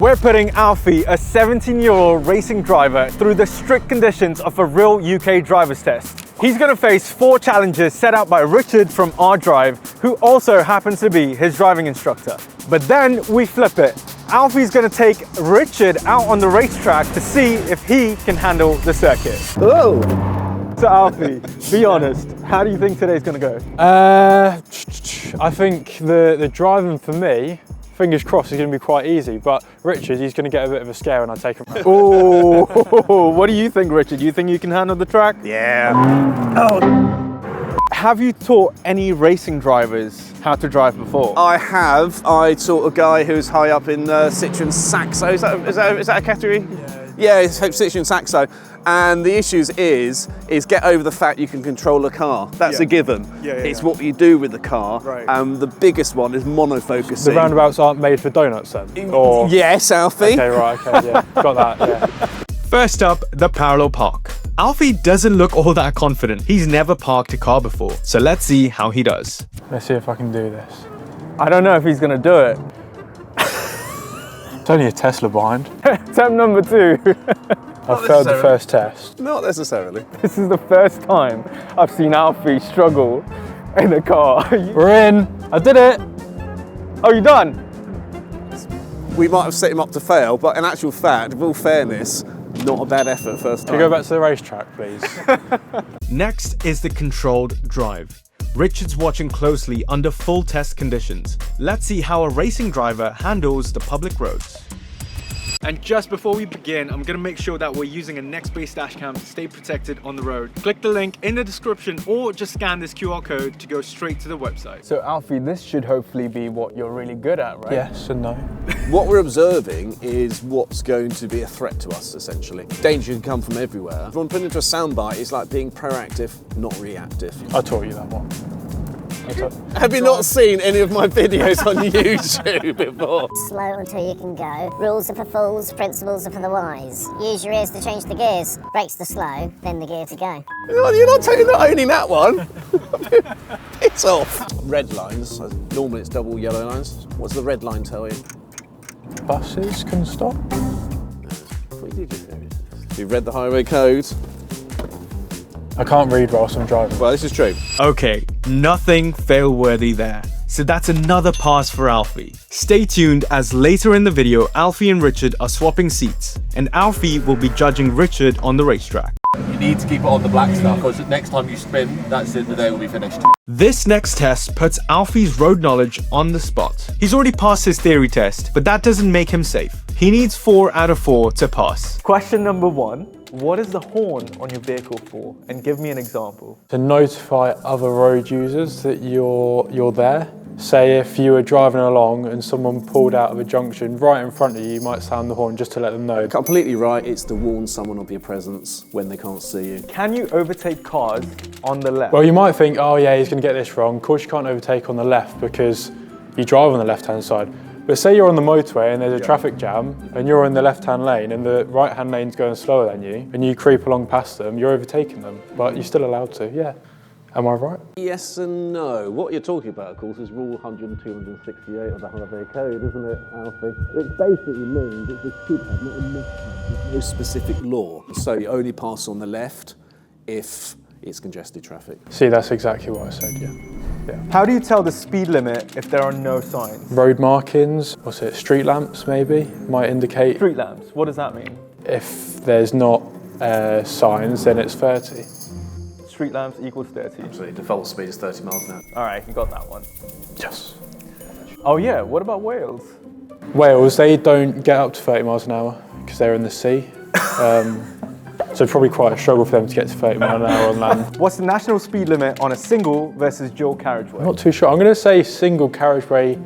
We're putting Alfie, a 17-year-old racing driver, through the strict conditions of a real UK driver's test. He's going to face 4 challenges set out by Richard from our drive, who also happens to be his driving instructor. But then we flip it. Alfie's going to take Richard out on the racetrack to see if he can handle the circuit. Oh! So Alfie, be honest, how do you think today's going to go? I think the driving for me, fingers crossed, is going to be quite easy, but Richard, he's going to get a bit of a scare when I take him around. Oh, what do you think, Richard? Do you think you can handle the track? Yeah. Oh. Have you taught any racing drivers how to drive before? I have. I taught a guy who's high up in Citroen Saxo. Is that a category? Yeah, it's Citroen Saxo. And the issues is get over the fact you can control a car. That's a given. It's what you do with the car. Right. The biggest one is monofocusing. The roundabouts aren't made for donuts then? Or... Yes, Alfie. Okay, right, okay, yeah. Got that, yeah. First up, the parallel park. Alfie doesn't look all that confident. He's never parked a car before. So let's see how he does. Let's see if I can do this. I don't know if he's going to do it. It's only a Tesla behind. Attempt number 2. I failed the first test. Not necessarily. This is the first time I've seen Alfie struggle in a car. We're in. I did it. Oh, you done? We might have set him up to fail, but in actual fact, with all fairness, not a bad effort first time. Can you go back to the racetrack, please? Next is the controlled drive. Richard's watching closely under full test conditions. Let's see how a racing driver handles the public roads. And just before we begin, I'm going to make sure that we're using a Nextbase dashcam to stay protected on the road. Click the link in the description or just scan this QR code to go straight to the website. So Alfie, this should hopefully be what you're really good at, right? Yes and no. What we're observing is what's going to be a threat to us, essentially. Danger can come from everywhere. If I'm putting into a soundbite, it's like being proactive, not reactive. I taught you that one. Have you not seen any of my videos on YouTube before? Slow until you can go. Rules are for fools, principles are for the wise. Use your ears to change the gears. Brakes to slow, then the gear to go. You're not owning that one. It's off. Red lines. Normally it's double yellow lines. What's the red line tell you? Buses can stop. You've read the highway code. I can't read whilst I'm driving. Well, this is true. Okay, nothing fail-worthy there. So that's another pass for Alfie. Stay tuned as later in the video, Alfie and Richard are swapping seats, and Alfie will be judging Richard on the racetrack. You need to keep it on the black stuff, because next time you spin, that's it, the day will be finished. This next test puts Alfie's road knowledge on the spot. He's already passed his theory test, but that doesn't make him safe. He needs 4 out of 4 to pass. Question number 1. What is the horn on your vehicle for? And give me an example. To notify other road users that you're there. Say if you were driving along and someone pulled out of a junction right in front of you, you might sound the horn just to let them know. Completely right. It's to warn someone of your presence when they can't see you. Can you overtake cars on the left? Well, you might think, oh yeah, he's going to get this wrong. Of course you can't overtake on the left because you drive on the left-hand side. But say you're on the motorway and there's a traffic jam and you're in the left-hand lane and the right-hand lane's going slower than you and you creep along past them, you're overtaking them, but you're still allowed to, yeah. Am I right? Yes and no. What you're talking about, of course, is Rule 102-168 of the Highway Code, isn't it, Alfie? Which basically means it's a should have, not a must have. There's no specific law. So you only pass on the left if it's congested traffic. See, that's exactly what I said, yeah. How do you tell the speed limit if there are no signs? Road markings, what's it, street lamps maybe, might indicate. Street lamps, what does that mean? If there's not signs, then it's 30. Street lamps equals 30. Absolutely, default speed is 30 miles an hour. All right, you got that one. Yes. Oh yeah, what about Wales? Wales, they don't get up to 30 miles an hour because they're in the sea. So probably quite a struggle for them to get to 30 miles an hour on land. What's the national speed limit on a single versus dual carriageway? I'm not too sure. I'm going to say single carriageway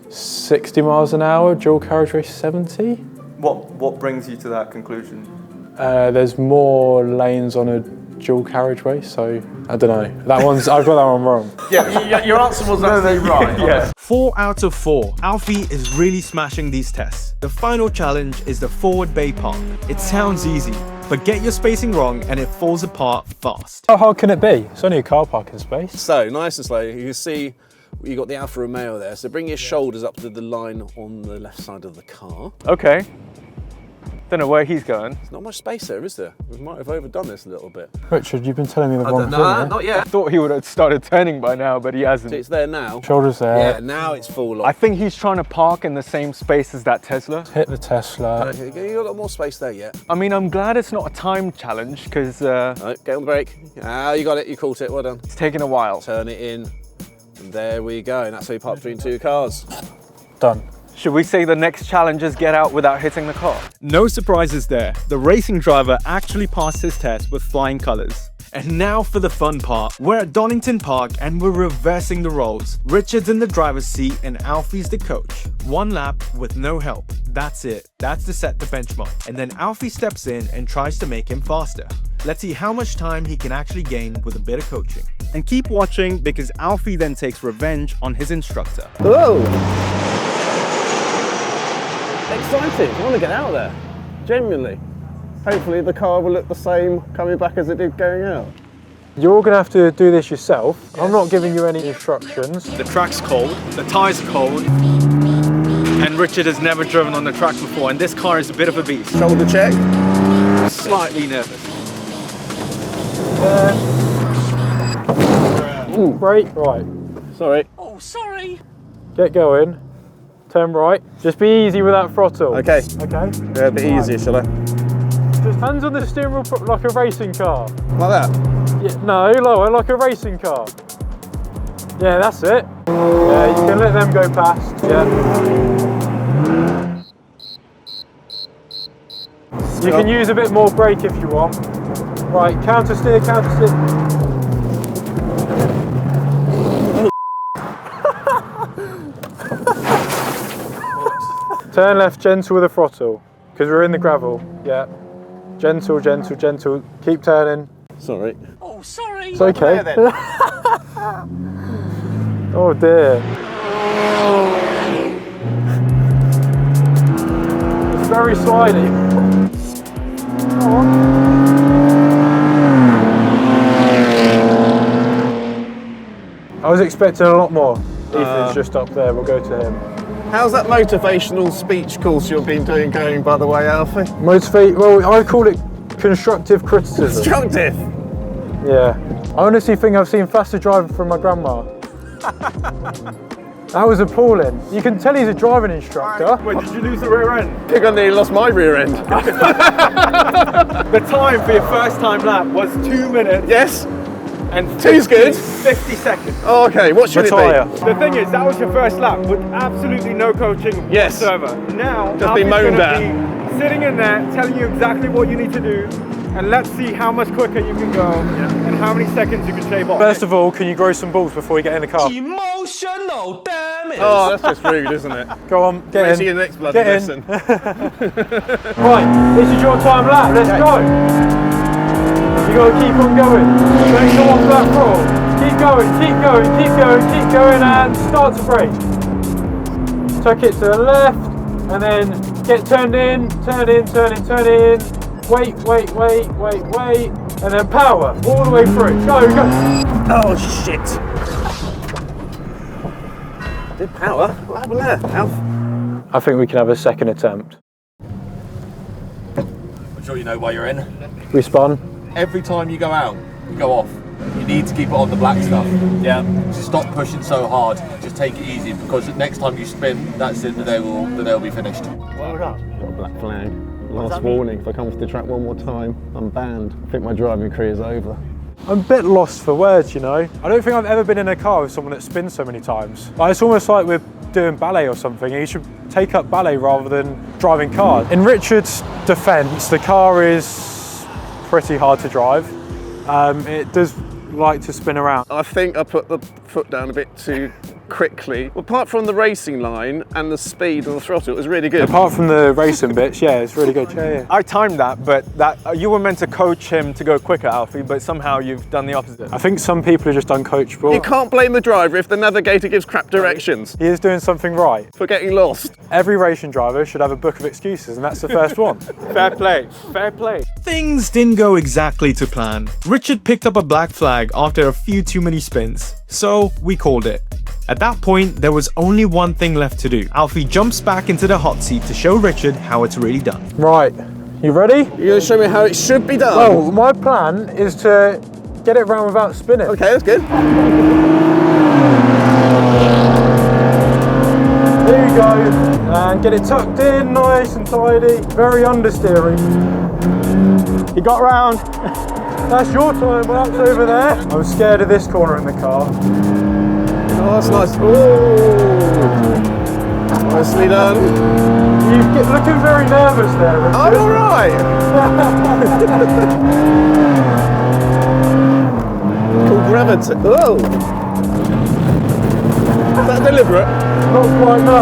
60 miles an hour, dual carriageway 70. What brings you to that conclusion? There's more lanes on a dual carriageway, so I don't know. That one's, I've got that one wrong. Yeah, your answer was actually right. Yeah. 4 out of 4. Alfie is really smashing these tests. The final challenge is the forward bay park. It sounds easy, but get your spacing wrong and it falls apart fast. How hard can it be? It's only a car parking space. So, nice and slow, you can see You got the Alfa Romeo there, so bring your shoulders up to the line on the left side of the car. Okay. Don't know where he's going. There's not much space there, is there? We might have overdone this a little bit. Richard, you've been telling me the wrong thing. Not yet. I thought he would have started turning by now, but he hasn't. It's there now. Shoulders there. Yeah, now it's full I on. think he's trying to park in the same space as that Tesla. Hit the Tesla. Okay, you got a lot more space there yet. I mean, I'm glad it's not a time challenge because Right, get on the brake. Ah, you got it, you caught it, well done. it's taking a while. Turn it in, and there we go. And that's how you park between two cars. Done. Should we say the next challenge is get out without hitting the car? No surprises there. The racing driver actually passed his test with flying colors. And now for the fun part. We're at Donington Park and we're reversing the roles. Richard's in the driver's seat and Alfie's the coach. One lap with no help. That's it. That's to set the benchmark. And then Alfie steps in and tries to make him faster. Let's see how much time he can actually gain with a bit of coaching. And keep watching because Alfie then takes revenge on his instructor. Whoa! Exciting, I want to get out there, genuinely. Hopefully the car will look the same coming back as it did going out. You're going to have to do this yourself. Yes. I'm not giving you any instructions. The track's cold, the tyres are cold, and Richard has never driven on the track before, and this car is a bit of a beast. Shoulder check. Slightly nervous. Brake, right. Sorry. Oh, sorry. Get going. Turn right. Just be easy with that throttle. Okay. Okay. Yeah, a bit easier, shall I? Just hands on the steering wheel like a racing car. Like that? Yeah, no, lower, like a racing car. Yeah, that's it. Yeah, you can let them go past. Yeah. You can use a bit more brake if you want. Right, counter steer, counter steer. Turn left, gentle with the throttle, because we're in the gravel. Yeah. Gentle, gentle, gentle. Keep turning. Sorry. Oh, sorry. It's okay. Oh dear. It's very slidey. Come on. I was expecting a lot more. Ethan's just up there, we'll go to him. How's that motivational speech course you've been doing going, by the way, Alfie? Motivate, well, I call it constructive criticism. Constructive? Yeah. I honestly think I've seen faster driving from my grandma. That was appalling. You can tell he's a driving instructor. Wait, did you lose the rear end? I think I nearly lost my rear end. The time for your first time lap was 2 minutes. Yes? And Two's good. 50 seconds. Oh, okay, what should Retire. it be? The thing is, that was your first lap with absolutely no coaching Yes. whatsoever. Now, Just be Alfie's moaned gonna at. be sitting in there, telling you exactly what you need to do, and let's see how much quicker you can go and how many seconds you can shave off. First of all, can you grow some balls before we get in the car? Emotional damage. Oh, that's just rude, isn't it? Go on, get Wait in. till your next bloody Get in. lesson. Right, this is your time lap, let's go. You gotta keep on going. Don't go off that throttle. Keep going, keep going, keep going, keep going, and start to brake. Tuck it to the left, and then get turned in, turn in, turn in, turn in. Wait, wait, wait, wait, wait, and then power all the way through. Go, go. Oh, shit. Did power? What happened there, Alf? I think we can have a second attempt. I'm sure you know why you're in. Respun. Every time you go out, you go off. You need to keep it on the black stuff. Yeah. Just stop pushing so hard. Just take it easy because next time you spin, that's it. The day will be finished. Got a black flag. Last warning, if I come off the track one more time, I'm banned. I think my driving career is over. I'm a bit lost for words, you know. I don't think I've ever been in a car with someone that spins so many times. Like, it's almost like we're doing ballet or something. You should take up ballet rather than driving cars. In Richard's defence, the car is pretty hard to drive. It does like to spin around. I think I put the foot down a bit too quickly. Well, apart from the racing line and the speed of the throttle, it was really good. Apart from the racing bits, yeah, it's really good. Yeah, yeah. I timed that, but you were meant to coach him to go quicker, Alfie, but somehow you've done the opposite. I think some people are just uncoachable. You can't blame the driver if the navigator gives crap directions He is doing something right. for getting lost. Every racing driver should have a book of excuses, and that's the first one. Fair play, fair play. Things didn't go exactly to plan. Richard picked up a black flag after a few too many spins. So we called it. At that point, there was only one thing left to do. Alfie jumps back into the hot seat to show Richard how it's really done. Right, you ready? You're going to show me how it should be done? Well, my plan is to get it round without spinning. Okay, that's good. There you go. And get it tucked in, nice and tidy. Very understeering. You got round. That's your time, well, that's over there. I'm scared of this corner in the car. Oh, that's nice. Ooh. Nicely done. You're looking very nervous there, Richard. I'm all right. Cool gravity. Oh. Is that deliberate? Not quite, no.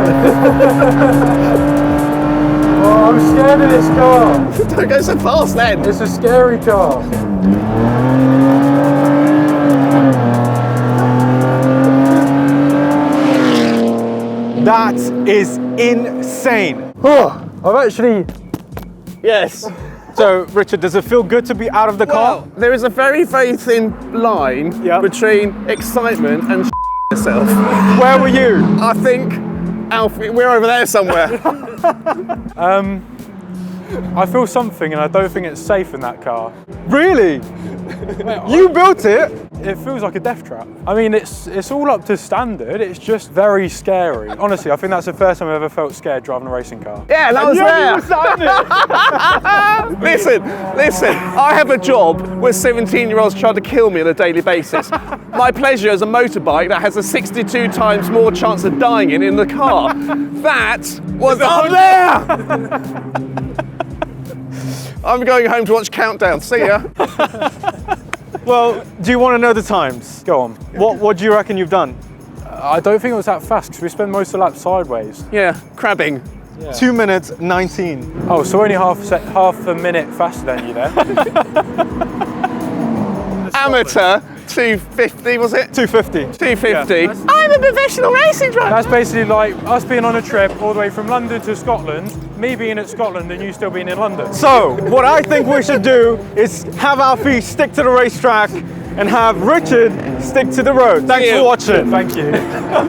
Oh, I'm scared of this car. Don't go so fast then. It's a scary car. That is insane. Oh, I've actually... Yes. So, Richard, does it feel good to be out of the car? Well, there is a very, very thin line between excitement and yourself. Where were you? I think, Alfie, we're over there somewhere. I feel something and I don't think it's safe in that car. Really? You built it? It feels like a death trap. I mean, it's all up to standard, it's just very scary. Honestly, I think that's the first time I've ever felt scared driving a racing car. Yeah, that was there. Listen, I have a job where 17-year-olds try to kill me on a daily basis. My pleasure is a motorbike that has a 62 times more chance of dying in the car. That was up there! I'm going home to watch Countdown. See ya. Well, do you want to know the times? Go on. What do you reckon you've done? I don't think it was that fast because we spent most of the lap sideways. Yeah, crabbing. Yeah. 2 minutes 19. Oh, so only half a minute faster than you then. Amateur 250, was it? 250. 250. Yeah. I'm a professional racing driver. That's basically like us being on a trip all the way from London to Scotland, me being at Scotland and you still being in London. So, what I think we should do is have Alfie stick to the racetrack and have Richard stick to the road. Thanks for watching. Thank you.